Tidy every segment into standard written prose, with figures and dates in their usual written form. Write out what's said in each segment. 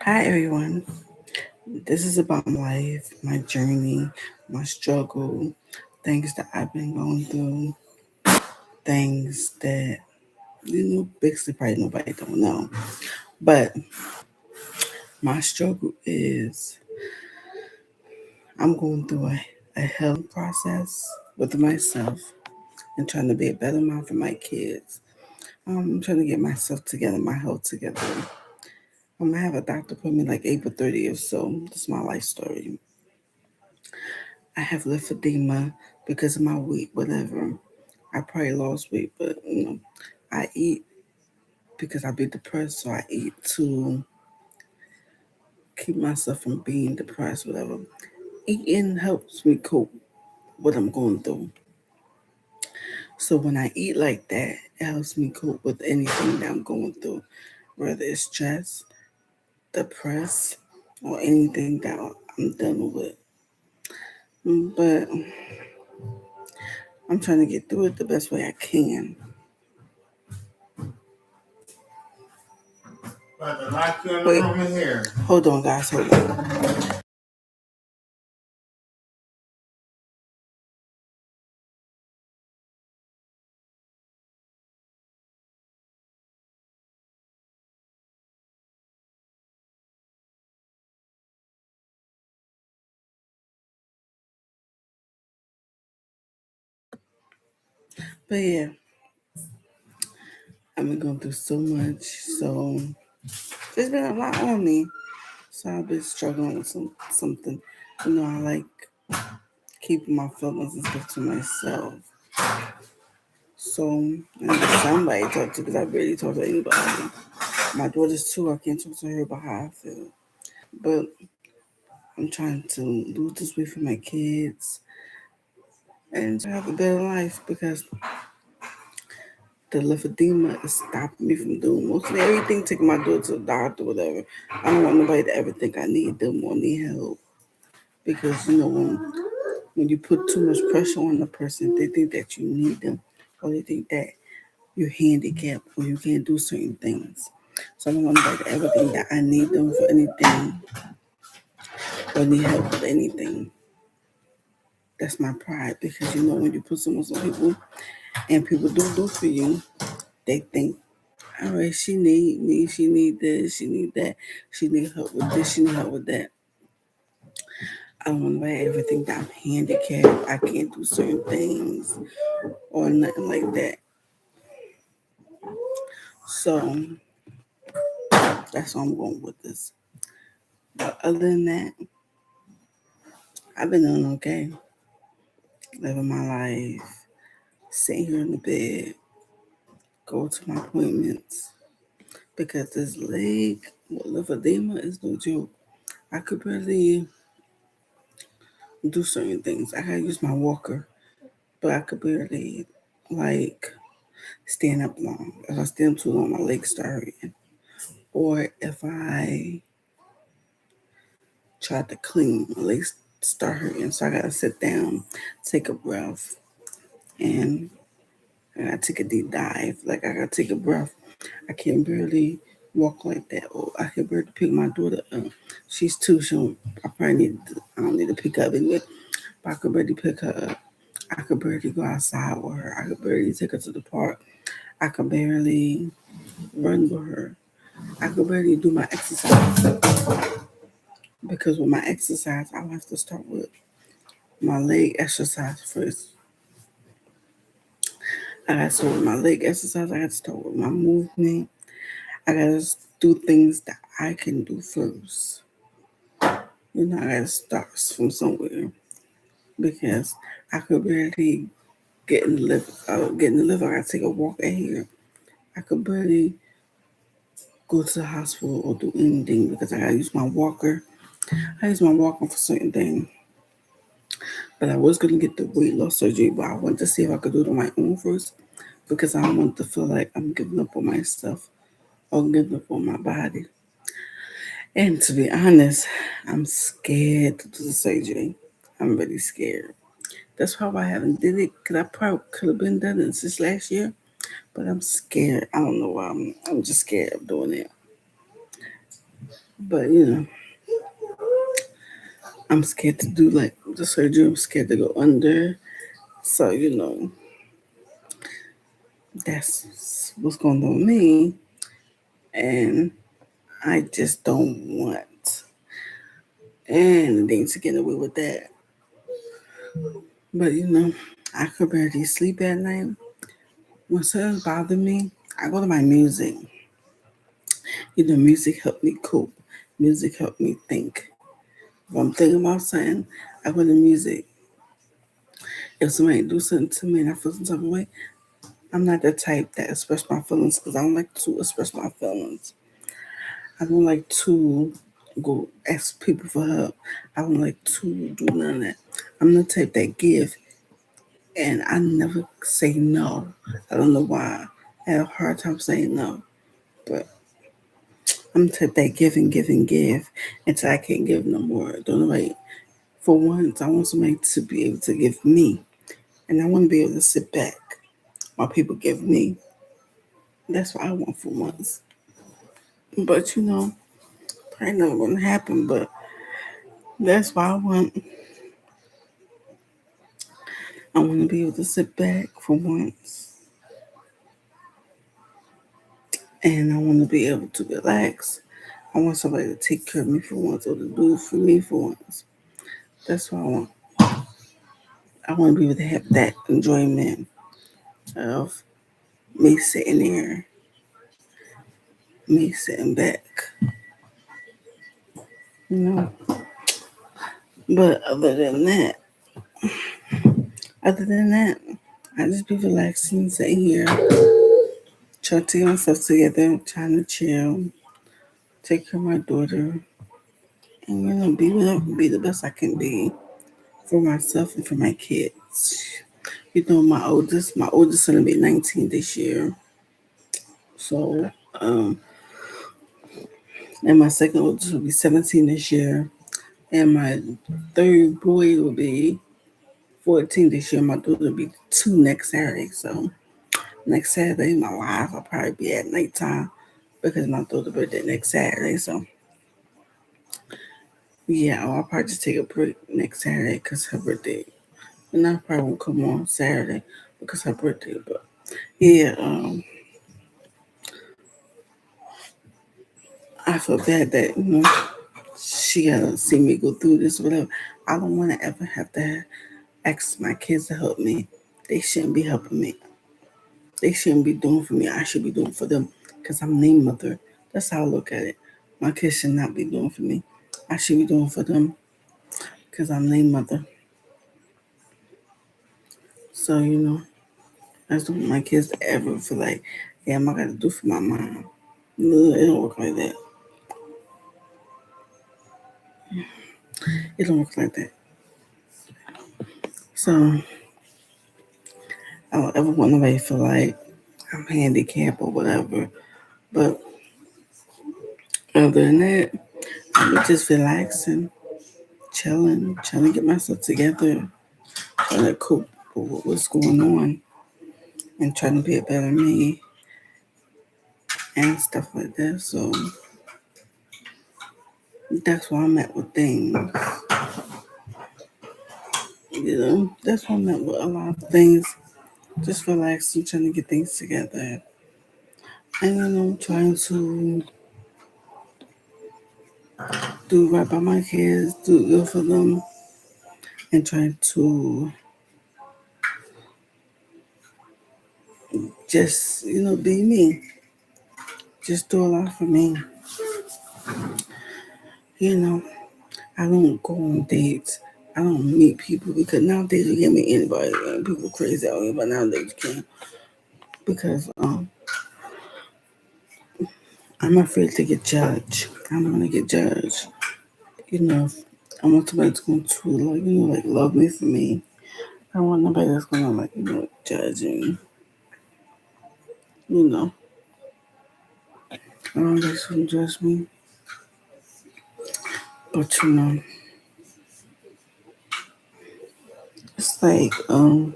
Hi everyone. This is about my life, my journey, my struggle, things that I've been going through, things that basically probably nobody don't know. But my struggle is I'm going through a healing process with myself and trying to be a better mom for my kids. I'm trying to get myself together, my health together. I have a doctor appointment like April 30th, so this is my life story. I have lymphedema because of my weight, whatever. I probably lost weight, but I eat because I be depressed, so I eat to keep myself from being depressed, whatever. Eating helps me cope what I'm going through. So when I eat like that, it helps me cope with anything that I'm going through, whether it's stress, depressed, or anything that I'm dealing with. But I'm trying to get through it the best way I can. About to lock you in the room in here. Hold on, guys. Hold on. But yeah, I've been going through so much. So there's been a lot on me. So I've been struggling with something. I like keeping my feelings and stuff to myself. So I need somebody to talk to because I barely talk to anybody. My daughter's too. I can't talk to her about how I feel. But I'm trying to lose this weight for my kids and to have a better life because the lymphedema is stopping me from doing mostly everything, taking my daughter to the doctor, whatever. I don't want nobody to ever think I need them or need help. Because when you put too much pressure on the person, they think that you need them or they think that you're handicapped or you can't do certain things. So I don't want nobody to ever think that I need them for anything or need help with anything. That's my pride because when you put so much on people and people do for you, they think, all right, she need me, she need this, she need that, she need help with this, she need help with that. I don't want to ever think that I'm handicapped, I can't do certain things or nothing like that. So that's where I'm going with this. But other than that, I've been doing okay, living my life, sitting here in the bed, go to my appointments because this leg with lymphedema is no joke. I could barely do certain things. I gotta use my walker, but I could barely like stand up long. If I stand too long, my legs start hurting. Or if I try to clean, my legs start hurting. So I gotta sit down, take a breath, and I gotta take a deep dive. Like I gotta take a breath. I can barely walk like that. Or I can barely pick my daughter up. She's two, so I don't need to pick up anyway. But I could barely pick her up. I could barely go outside with her. I could barely take her to the park. I could barely run with her. I could barely do my exercise because with my exercise, I'll have to start with my leg exercise first. I got to start with my leg exercise. I got to start with my movement. I got to do things that I can do first. I got to start from somewhere because I could barely get in the lift. Get in the lift. I got to take a walk in here. I could barely go to the hospital or do anything because I got to use my walker. I use my walker for certain things. But I was gonna get the weight loss surgery, but I wanted to see if I could do it on my own first because I don't want to feel like I'm giving up on myself or giving up on my body. And to be honest, I'm scared to do the surgery. I'm really scared. That's why I haven't did it. Cause I probably could have been done it since last year, but I'm scared. I don't know why. I'm just scared of doing it. But I'm scared to do like the surgery. I'm scared to go under. So that's what's going on with me, and I just don't want anything to get away with that. But I could barely sleep at night. When something bother me, I go to my music. Music helped me cope. Music helped me think. If I'm thinking about something, I go to music. If somebody do something to me and I feel some type of way, I'm not the type that express my feelings because I don't like to express my feelings. I don't like to go ask people for help. I don't like to do none of that. I'm the type that give and I never say no. I don't know why. I have a hard time saying no. But I'm the type that give and give and give until I can't give no more. Don't wait. For once, I want somebody to be able to give me. And I want to be able to sit back while people give me. That's what I want for once. But probably never gonna happen. But that's why I want. I want to be able to sit back for once, and I want to be able to relax. I want somebody to take care of me for once, or to do for me for once. That's what I want. I want to be able to have that enjoyment of me sitting there, me sitting back, you know. But other than that, I just be relaxing, sitting here, trying to get myself together, trying to chill, take care of my daughter, and be the best I can be for myself and for my kids. My oldest son will be 19 this year. So, um, and my second oldest will be 17 this year, and my third boy will be 14 this year. My daughter will be 2 next Saturday. So next Saturday, my life will probably be at nighttime because my daughter's birthday next Saturday. So yeah, I'll probably just take a break next Saturday because her birthday, and I probably won't come on Saturday because her birthday. But yeah, I feel bad that she gotta see me go through this, whatever. I don't want to ever have to ask my kids to help me. They shouldn't be helping me. They shouldn't be doing for me. I should be doing for them because I'm their mother. That's how I look at it. My kids should not be doing for me. I should be doing for them because I'm their mother. So I just don't want my kids to ever feel like, damn, I gotta do for my mom. No, it don't work like that. It don't work like that. So I don't ever want nobody to feel like I'm handicapped or whatever. But other than that, I'm just relaxing, chilling, trying to get myself together, trying to cope with what's going on, and trying to be a better me and stuff like that. So that's where I'm at with things. That's where I'm at with a lot of things. Just relaxing, trying to get things together, and trying to do right by my kids, do good for them, and trying to just be me. Just do a lot for me. You know, I don't go on dates. I don't meet people because nowadays you can't meet anybody. And people crazy out here, but nowadays you can't because I'm afraid to get judged. I don't want to get judged. If I want somebody that's going to like love me for me. I don't want nobody that's gonna judge me. You know, I don't want to judge me. But it's like hold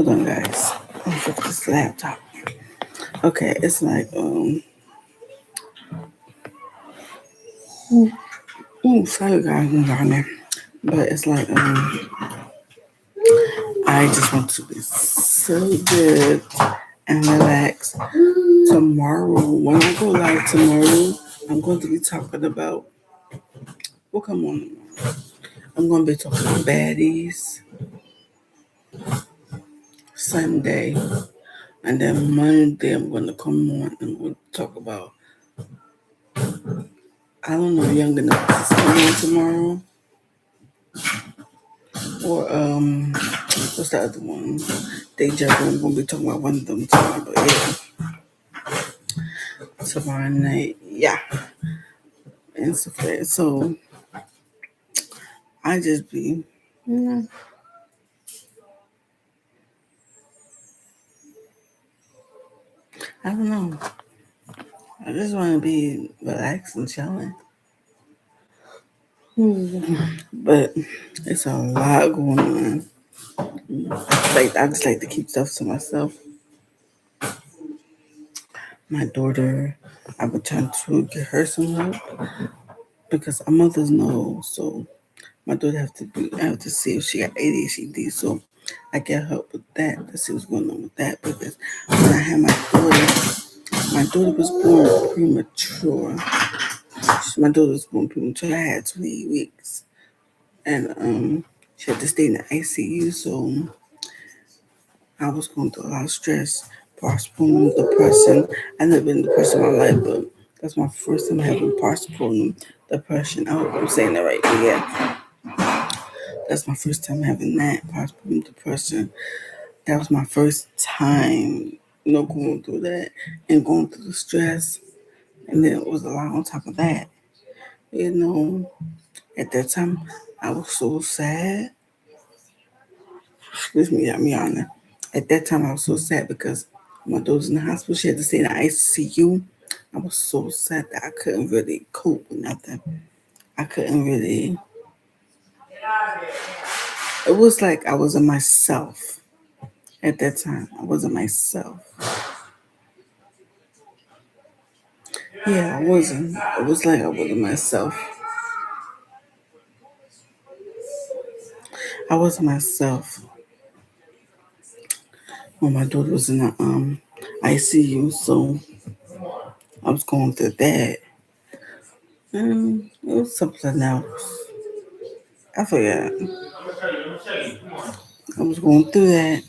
on guys. Let me fix this laptop. Okay, it's like Sorry guys, I'm down there. But it's like I just want to be so good and relax. Tomorrow, when I go live tomorrow, I'm going to be talking about what come on. I'm going to be talking about baddies Sunday, and then Monday I'm going to come on and we'll talk about. I don't know, Young enough to come on tomorrow, or what's the other one? Deja Vu. I'm going to be talking about one of them tomorrow, but yeah, tomorrow night, yeah, and stuff like that. So I just be, you know, I don't know. I just want to be relaxed and chilling. But it's a lot going on. Like I just like to keep stuff to myself. My daughter, I've been trying to get her some help because our mothers know. So my daughter I have to see if she got ADHD. So I get help with that to see what's going on with that because when I had my daughter was born premature. My daughter was born premature. I had 28 weeks, and she had to stay in the ICU. So I was going through a lot of stress, postpartum depression. I never been depressed in my life, but that's my first time having postpartum depression. I hope I'm saying that right. But yeah, that's my first time having that postpartum depression. That was my first time, going through that and going through the stress. And then it was a lot on top of that. You know, at that time, I was so sad. Excuse me, got me on there. At that time, I was so sad because my daughter was in the hospital. She had to stay in the ICU. I was so sad that I couldn't really cope with nothing. I couldn't really. It was like I wasn't myself at that time. I wasn't myself. Yeah, I wasn't. It was like I wasn't myself. I wasn't myself when my daughter was in the ICU. So I was going through that. It was something else. I forgot. I was going through that.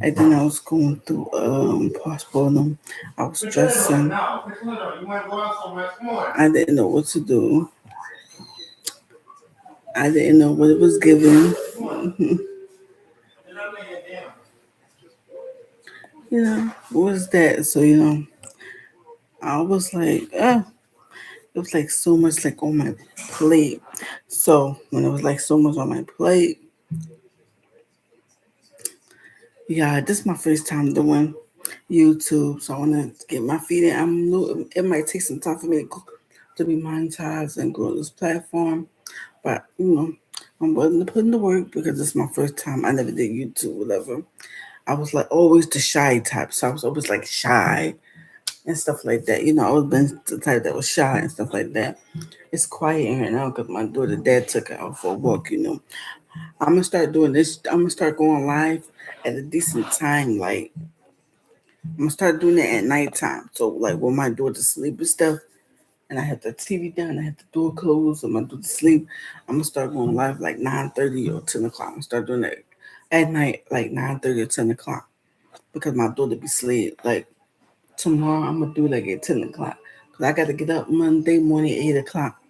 And then I was going through postpartum. I was stressing. I didn't know what to do. I didn't know what it was giving. What was that? So, I was like, it was like so much like on my plate. So when it was like so much on my plate, yeah, this is my first time doing YouTube. So I want to get my feet in. It might take some time for me to be monetized and grow this platform. But, I'm willing to put in the work because it's my first time. I never did YouTube, whatever. I was like always the shy type. So I was always like shy and stuff like that. I always been the type that was shy and stuff like that. It's quiet in here now because my daughter dad took her out for a walk. I'm going to start doing this. I'm going to start going live at a decent time. Like, I'm going to start doing it at nighttime. So, like, when my daughter sleep and stuff, and I have the TV down, I have the door closed, and my daughter sleep, I'm gonna start going live like 9:30 or 10 o'clock. I'm gonna start doing that at night, like 9:30 or 10 o'clock, because my daughter be asleep. Like tomorrow, I'm gonna do like at 10 o'clock, cause I gotta get up Monday morning 8 o'clock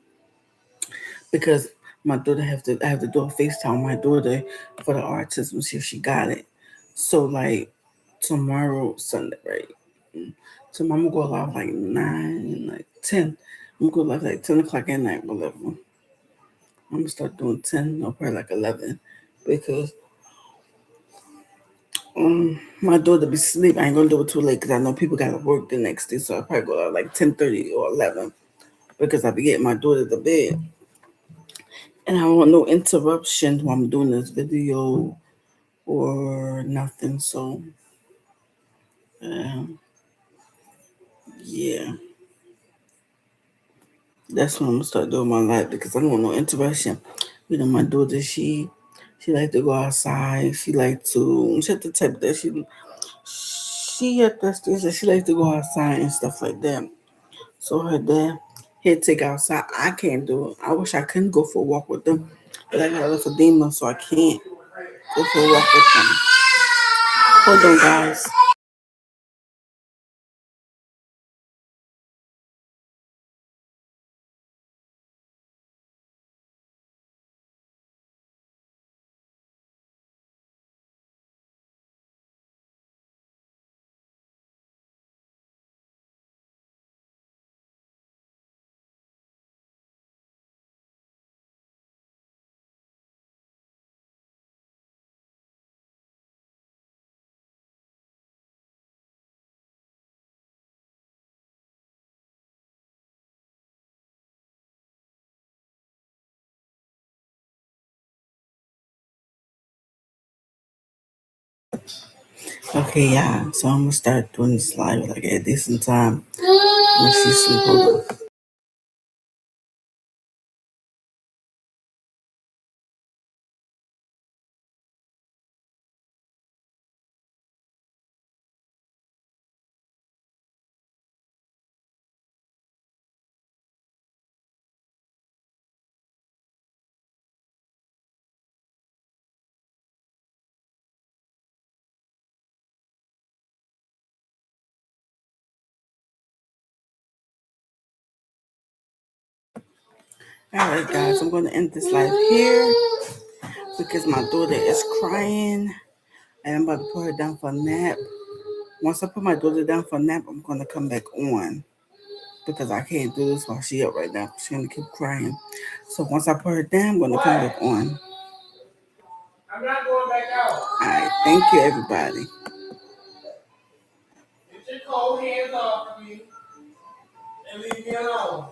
because my daughter I have to do a FaceTime my daughter for the autism, see if she got it. So like tomorrow Sunday, right? So I'm gonna go live like 9, like 10. I'm gonna go live like 10 o'clock at night, whatever. I'm gonna start doing 10 or probably like 11 because my daughter be asleep. I ain't gonna do it too late because I know people gotta work the next day. So I probably go out like 10:30 or 11 because I be getting my daughter to bed. And I don't want no interruptions while I'm doing this video or nothing. So, um, yeah. That's what I'm gonna start doing my life because I don't want no interruption. You know, my daughter, she like to go outside. She the type that she at the stage that she likes to go outside and stuff like that. So her dad, he'd take her outside. I can't do it. I wish I couldn't go for a walk with them, but I got a lymphedema, so I can't go for a walk with them. Hold on, guys. Okay, yeah. So I'm gonna start doing this live like at a decent time when she sleep. Hold on. All right, guys. I'm gonna end this live here because my daughter is crying and I'm about to put her down for a nap. Once I put my daughter down for a nap, I'm gonna come back on because I can't do this while she up right now. She's gonna keep crying. So once I put her down, I'm gonna come back on. I'm not going back out. All right, thank you, everybody. Get your cold hands off of me and leave me alone.